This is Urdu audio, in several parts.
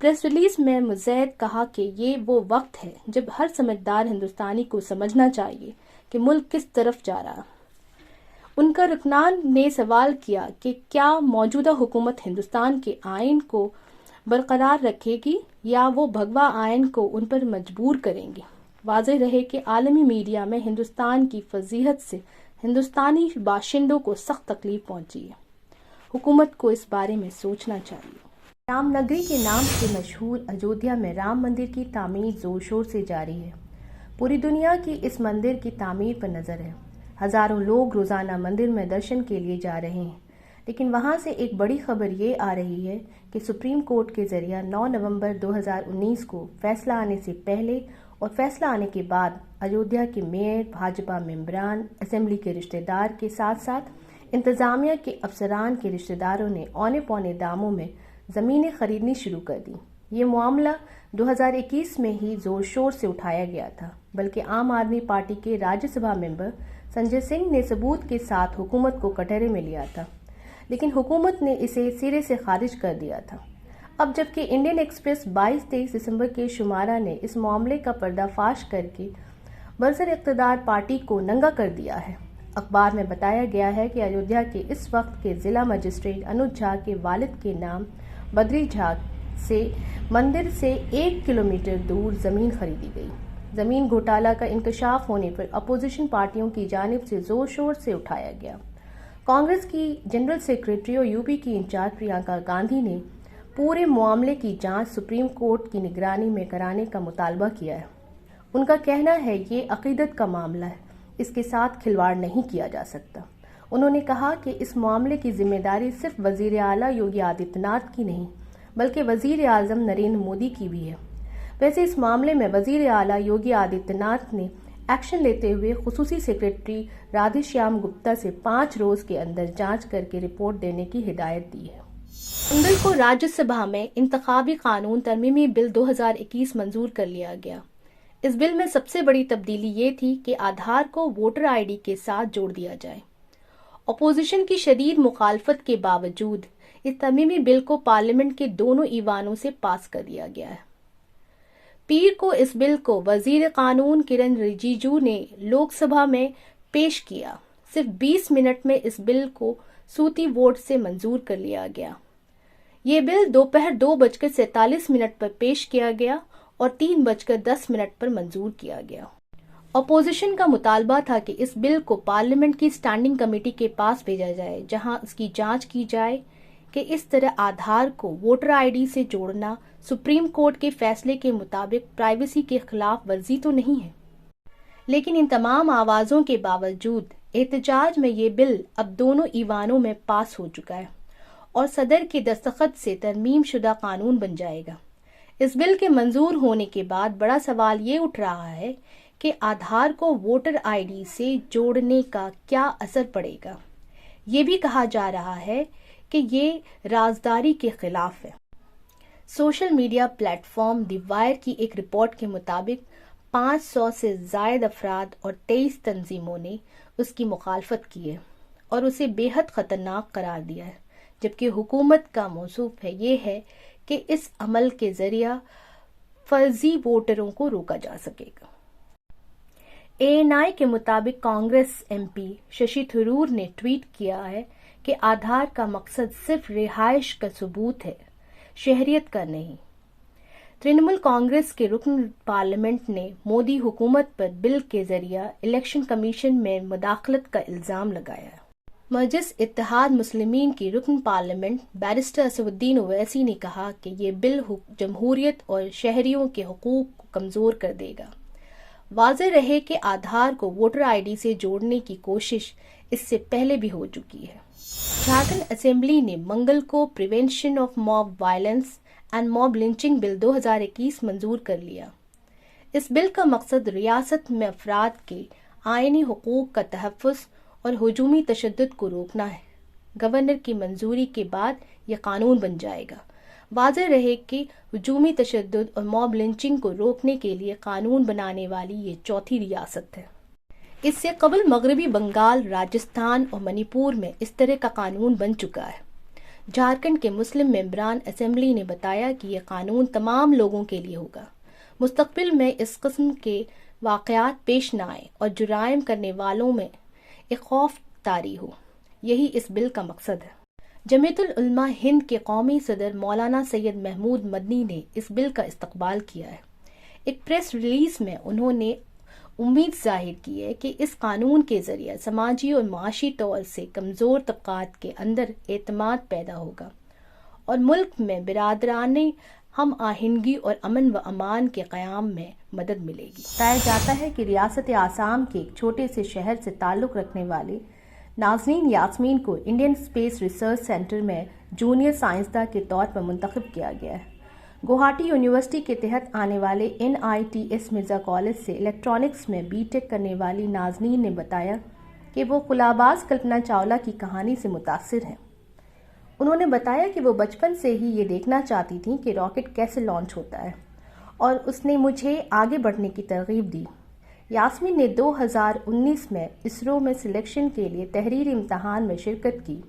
پریس ریلیز میں مزید کہا کہ یہ وہ وقت ہے جب ہر سمجھدار ہندوستانی کو سمجھنا چاہیے کہ ملک کس طرف جا رہا۔ ان کا رکنان نے سوال کیا کہ کیا موجودہ حکومت ہندوستان کے آئین کو برقرار رکھے گی یا وہ بھگوا آئین کو ان پر مجبور کریں گی۔ واضح رہے کہ عالمی میڈیا میں ہندوستان کی فضیحت سے ہندوستانی باشندوں کو سخت تکلیف پہنچی ہے۔ حکومت کو اس بارے میں سوچنا چاہیے۔ رام نگری کے نام سے مشہور اجودھیا میں رام مندر کی تعمیر زور شور سے جاری ہے۔ پوری دنیا کی اس مندر کی تعمیر پر نظر ہے۔ ہزاروں لوگ روزانہ مندر میں درشن کے لیے جا رہے ہیں، لیکن وہاں سے ایک بڑی خبر یہ آ رہی ہے کہ سپریم کورٹ کے ذریعہ 9 نومبر 2019 کو فیصلہ آنے سے پہلے اور فیصلہ آنے کے بعد اجودھیا کے میئر، بھاجپا ممبران، اسمبلی کے رشتہ دار کے ساتھ ساتھ انتظامیہ کے افسران کے رشتہ داروں نے اونے پونے داموں میں زمینیں خریدنی شروع کر دی۔ یہ معاملہ 2021 میں ہی زور شور سے اٹھایا گیا تھا، بلکہ عام آدمی پارٹی کے راجیہ سبھا ممبر سنجے سنگھ نے ثبوت کے ساتھ حکومت کو کٹہرے میں لیا تھا، لیکن حکومت نے اسے سرے سے خارج کر دیا تھا۔ اب جبکہ انڈین ایکسپریس 22-23 دسمبر کے شمارہ نے اس معاملے کا پردہ فاش کر کے برسر اقتدار پارٹی کو ننگا کر دیا ہے۔ اخبار میں بتایا گیا ہے کہ اجودھیا کے اس وقت کے ضلع مجسٹریٹ انوج جھا کے والد کے نام بدری جھا سے مندر سے 1 کلومیٹر دور زمین خریدی گئی۔ زمین گھوٹالہ کا انکشاف ہونے پر اپوزیشن پارٹیوں کی جانب سے زور شور سے اٹھایا گیا۔ کانگریس کی جنرل سیکریٹری اور یو پی کی انچارج پرینکا گاندھی نے پورے معاملے کی جانچ سپریم کورٹ کی نگرانی میں کرانے کا مطالبہ کیا ہے۔ ان کا کہنا ہے یہ عقیدت کا معاملہ ہے، اس کے ساتھ کھلواڑ نہیں کیا جا سکتا۔ انہوں نے کہا کہ اس معاملے کی ذمہ داری صرف وزیر اعلیٰ یوگی آدتیہ ناتھ کی نہیں بلکہ وزیر اعظم نریندر مودی کی بھی ہے۔ ویسے اس معاملے میں وزیر اعلیٰ یوگی آدتیہ ناتھ نے ایکشن لیتے ہوئے خصوصی سیکریٹری رادھے شیام گپتا سے 5 روز کے اندر جانچ کر کے رپورٹ دینے کی ہدایت دی ہے۔ منگل کو راجیہ سبھا میں انتخابی قانون ترمیمی بل 2021 منظور کر لیا گیا۔ اس بل میں سب سے بڑی تبدیلی یہ تھی کہ آدھار کو ووٹر آئی ڈی کے ساتھ جوڑ دیا جائے۔ اپوزیشن کی شدید مخالفت کے باوجود اس ترمیمی بل کو پارلیمنٹ کے دونوں ایوانوں سے پاس کر دیا گیا ہے۔ پیر کو اس بل کو وزیر قانون کرن رجیجو نے لوک سبھا میں پیش کیا۔ صرف 20 منٹ میں اس بل کو صوتی ووٹ سے منظور کر لیا گیا۔ یہ بل دوپہر 2:47 پر پیش کیا گیا اور 3:10 پر منظور کیا گیا۔ اپوزیشن کا مطالبہ تھا کہ اس بل کو پارلیمنٹ کی اسٹینڈنگ کمیٹی کے پاس بھیجا جائے جہاں اس کی جانچ کی جائے کہ اس طرح آدھار کو ووٹر آئی ڈی سے جوڑنا سپریم کورٹ کے فیصلے کے مطابق پرائیویسی کے خلاف ورزی تو نہیں ہے۔ لیکن ان تمام آوازوں کے باوجود احتجاج میں یہ بل اب دونوں ایوانوں میں پاس ہو چکا ہے اور صدر کے دستخط سے ترمیم شدہ قانون بن جائے گا۔ اس بل کے منظور ہونے کے بعد بڑا سوال یہ اٹھ رہا ہے کہ آدھار کو ووٹر آئی ڈی سے جوڑنے کا کیا اثر پڑے گا۔ یہ بھی کہا جا رہا ہے کہ یہ رازداری کے خلاف ہے۔ سوشل میڈیا پلیٹ فارم دی وائر کی ایک رپورٹ کے مطابق 500 سے زائد افراد اور 23 تنظیموں نے اس کی مخالفت کی ہے اور اسے بے حد خطرناک قرار دیا ہے، جبکہ حکومت کا موصوف یہ ہے کہ اس عمل کے ذریعہ فرضی ووٹروں کو روکا جا سکے گا۔ ANI کے مطابق کانگریس ایم پی ششی تھرور نے ٹویٹ کیا ہے کہ آدھار کا مقصد صرف رہائش کا ثبوت ہے، شہریت کا نہیں۔ ترنمول کانگریس کے رکن پارلیمنٹ نے مودی حکومت پر بل کے ذریعہ الیکشن کمیشن میں مداخلت کا الزام لگایا ہے۔ مجلس اتحاد مسلمین کی رکن پارلیمنٹ بیرسٹر اسد الدین اویسی نے کہا کہ یہ بل جمہوریت اور شہریوں کے حقوق کو کمزور کر دے گا۔ واضح رہے کہ آدھار کو ووٹر آئی ڈی سے جوڑنے کی کوشش اس سے پہلے بھی ہو چکی ہے۔ جھارکھنڈ اسمبلی نے منگل کو prevention of mob violence and mob lynching bill 2021 منظور کر لیا۔ اس بل کا مقصد ریاست میں افراد کے آئینی حقوق کا تحفظ اور ہجومی تشدد کو روکنا ہے۔ گورنر کی منظوری کے بعد یہ قانون بن جائے گا۔ واضح رہے کہ ہجومی تشدد اور موب لنچنگ کو روکنے کے لیے قانون بنانے والی یہ چوتھی ریاست ہے۔ اس سے قبل مغربی بنگال، راجستھان اور منی پور میں اس طرح کا قانون بن چکا ہے۔ جھارکھنڈ کے مسلم ممبران اسمبلی نے بتایا کہ یہ قانون تمام لوگوں کے لیے ہوگا، مستقبل میں اس قسم کے واقعات پیش نہ آئیں اور جرائم کرنے والوں میں ایک خوف طاری ہو، یہی اس بل کا مقصد ہے۔ جمعیت العلماء ہند کے قومی صدر مولانا سید محمود مدنی نے اس بل کا استقبال کیا ہے۔ ایک پریس ریلیز میں انہوں نے امید ظاہر کی ہے کہ اس قانون کے ذریعے سماجی اور معاشی طور سے کمزور طبقات کے اندر اعتماد پیدا ہوگا اور ملک میں برادرانہ ہم آہنگی اور امن و امان کے قیام میں مدد ملے گی۔ بتایا جاتا ہے کہ ریاست آسام کے ایک چھوٹے سے شہر سے تعلق رکھنے والے نازنین یاسمین کو انڈین اسپیس ریسرچ سینٹر میں جونیئر سائنسداں کے طور پر منتخب کیا گیا ہے۔ گوہاٹی یونیورسٹی کے تحت آنے والے NITS مرزا کالج سے الیکٹرانکس میں BTech کرنے والی نازنین نے بتایا کہ وہ خلاباز کلپنا چاولہ کی کہانی سے متاثر ہیں۔ انہوں نے بتایا کہ وہ بچپن سے ہی یہ دیکھنا چاہتی تھیں کہ راکٹ کیسے لانچ ہوتا ہے اور اس نے مجھے آگے بڑھنے کی ترغیب دی۔ یاسمین نے 2019 میں اسرو میں سلیکشن کے لیے تحریری امتحان میں شرکت کی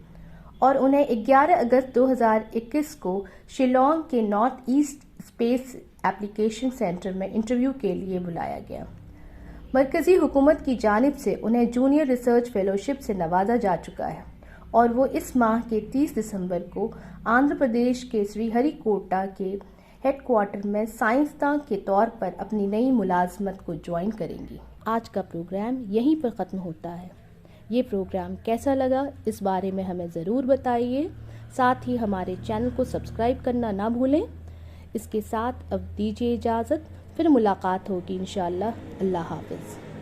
اور انہیں 11 اگست 2021 کو شیلانگ کے north east space application centre میں انٹرویو کے لیے بلایا گیا۔ مرکزی حکومت کی جانب سے انہیں جونیئر ریسرچ فیلوشپ سے نوازا جا چکا ہے اور وہ اس ماہ کے 30 دسمبر کو آندھرا پردیش کے سری ہری کوٹا کے ہیڈ کوارٹر میں سائنسداں کے طور پر اپنی نئی ملازمت کو جوائن کریں گی۔ آج کا پروگرام یہیں پر ختم ہوتا ہے۔ یہ پروگرام کیسا لگا اس بارے میں ہمیں ضرور بتائیے، ساتھ ہی ہمارے چینل کو سبسکرائب کرنا نہ بھولیں۔ اس کے ساتھ اب دیجیے اجازت، پھر ملاقات ہوگی انشاءاللہ۔ اللہ حافظ۔